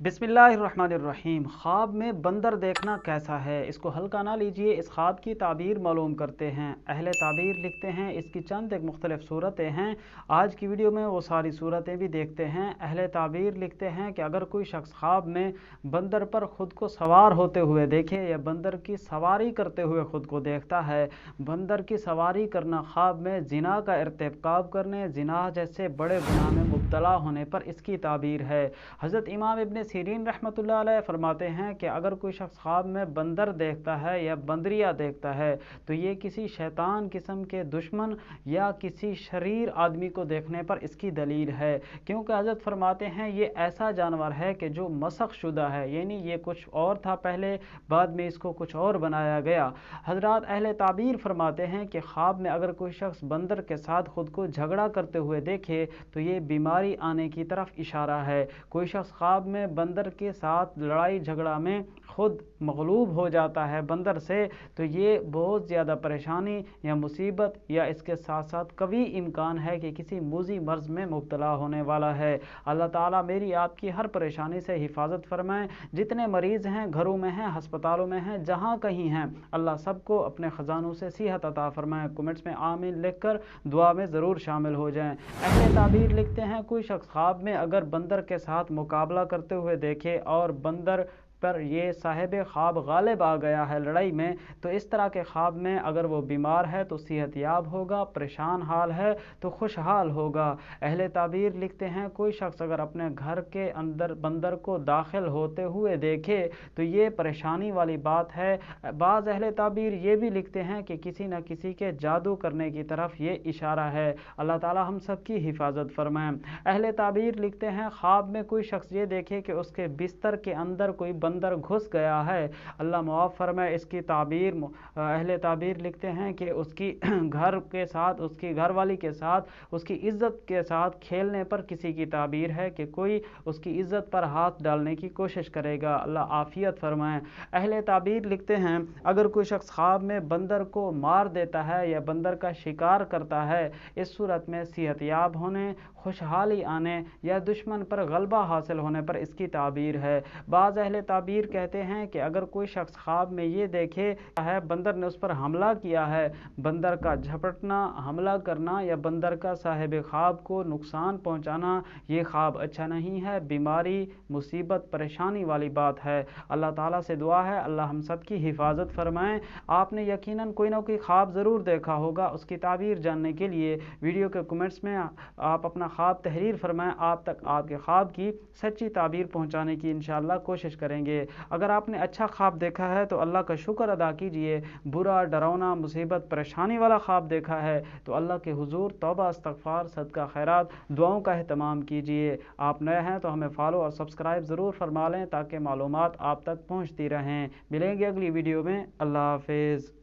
बिस्मिल्लाहिर्रहमानिर्रहीम। ख्वाब में बंदर देखना कैसा है, इसको हल्का ना लीजिए। इस ख्वाब की ताबीर मालूम करते हैं। अहले ताबीर लिखते हैं इसकी चंद एक मुख्तलिफ सूरतें हैं। आज की वीडियो में वो सारी सूरतें भी देखते हैं। अहले ताबीर लिखते हैं कि अगर कोई शख्स ख्वाब में बंदर पर ख़ुद को सवार होते हुए देखे या बंदर की सवारी करते हुए ख़ुद को देखता है, बंदर की सवारी करना ख्वाब में जिना का इर्तिकाब करने, जिना जैसे बड़े गुनाह में मुब्तला होने पर इसकी ताबीर है। हज़रत इमाम इब्न सीरीन रहमतुल्लाह अलैह फरमाते हैं कि अगर कोई शख्स ख्वाब में बंदर देखता है या बंदरिया देखता है तो ये किसी शैतान किस्म के दुश्मन या किसी शरीर आदमी को देखने पर इसकी दलील है, क्योंकि हज़रत फरमाते हैं ये ऐसा जानवर है कि जो मसख शुदा है, यानी ये कुछ और था पहले, बाद में इसको कुछ और बनाया गया। हजरात अहले ताबीर फरमाते हैं कि ख्वाब में अगर कोई शख्स बंदर के साथ ख़ुद को झगड़ा करते हुए देखे तो ये बीमारी आने की तरफ इशारा है। कोई शख्स ख्वाब में बंदर के साथ लड़ाई झगड़ा में खुद मगलूब हो जाता है बंदर से, तो ये बहुत ज़्यादा परेशानी या मुसीबत या इसके साथ साथ कभी इम्कान है कि किसी मूजी मर्ज़ में मुब्तला होने वाला है। अल्लाह ताला मेरी आपकी हर परेशानी से हिफाजत फरमाएँ। जितने मरीज़ हैं, घरों में हैं, हस्पतालों में हैं, जहाँ कहीं हैं, अल्लाह सबको अपने ख़जानों से सेहत अता फरमाएँ। कमेंट्स में आमीन लिख कर दुआ में ज़रूर शामिल हो जाएँ। अहले ताबीर लिखते हैं कोई शख्स ख्वाब में अगर बंदर के साथ मुकाबला करते हुए देखे और बंदर पर ये साहिब ख्वाब गालिब आ गया है लड़ाई में, तो इस तरह के ख्वाब में अगर वो बीमार है तो सेहत याब होगा, परेशान हाल है तो खुशहाल होगा। अहले ताबीर लिखते हैं कोई शख्स अगर अपने घर के अंदर बंदर को दाखिल होते हुए देखे तो ये परेशानी वाली बात है। बाज़ अहले ताबीर ये भी लिखते हैं कि किसी न किसी के जादू करने की तरफ ये इशारा है। अल्लाह ताला हम सब की हिफाजत फरमाएँ। अहले ताबीर लिखते हैं ख्वाब में कोई शख्स ये देखे कि उसके बिस्तर के अंदर कोई बंदर घुस गया है, अल्लाह मुआफ़ फरमाए। इसकी ताबीर अहले ताबीर लिखते हैं कि उसकी घर के साथ, उसकी घरवाली के साथ, उसकी इज़्ज़त के साथ खेलने पर किसी की ताबीर है कि कोई उसकी इज़्ज़त पर हाथ डालने की कोशिश करेगा, अल्लाह आफ़ियत फरमाए। अहले ताबीर लिखते हैं अगर कोई शख्स ख्वाब में बंदर को मार देता है या बंदर का शिकार करता है, इस सूरत में सेहत याब होने, खुशहाली आने या दुश्मन पर गलबा हासिल होने पर इसकी ताबीर है। बाज़ अहले ताबीर कहते हैं कि अगर कोई शख्स ख्वाब में ये देखे है बंदर ने उस पर हमला किया है, बंदर का झपटना, हमला करना या बंदर का साहिब ख्वाब को नुकसान पहुंचाना, ये ख्वाब अच्छा नहीं है, बीमारी, मुसीबत, परेशानी वाली बात है। अल्लाह ताला से दुआ है अल्लाह हम सब की हिफाजत फरमाएँ। आपने यकीनन कोई ना कोई ख्वाब ज़रूर देखा होगा, उसकी ताबीर जानने के लिए वीडियो के कमेंट्स में आप अपना ख्वाब तहरीर फरमाएँ। आप तक आपके ख्वाब की सच्ची ताबीर पहुँचाने की इंशाअल्लाह कोशिश करेंगे। अगर आपने अच्छा ख्वाब देखा है तो अल्लाह का शुक्र अदा कीजिए। बुरा, डरावना, मुसीबत, परेशानी वाला ख्वाब देखा है तो अल्लाह के हुजूर तौबा, इस्तग़फ़ार, सदका खैरात, दुआओं का एहतमाम कीजिए। आप नए हैं तो हमें फॉलो और सब्सक्राइब ज़रूर फरमा लें ताकि मालूमात आप तक पहुँचती रहें। मिलेंगे अगली वीडियो में। अल्लाह हाफ़िज़।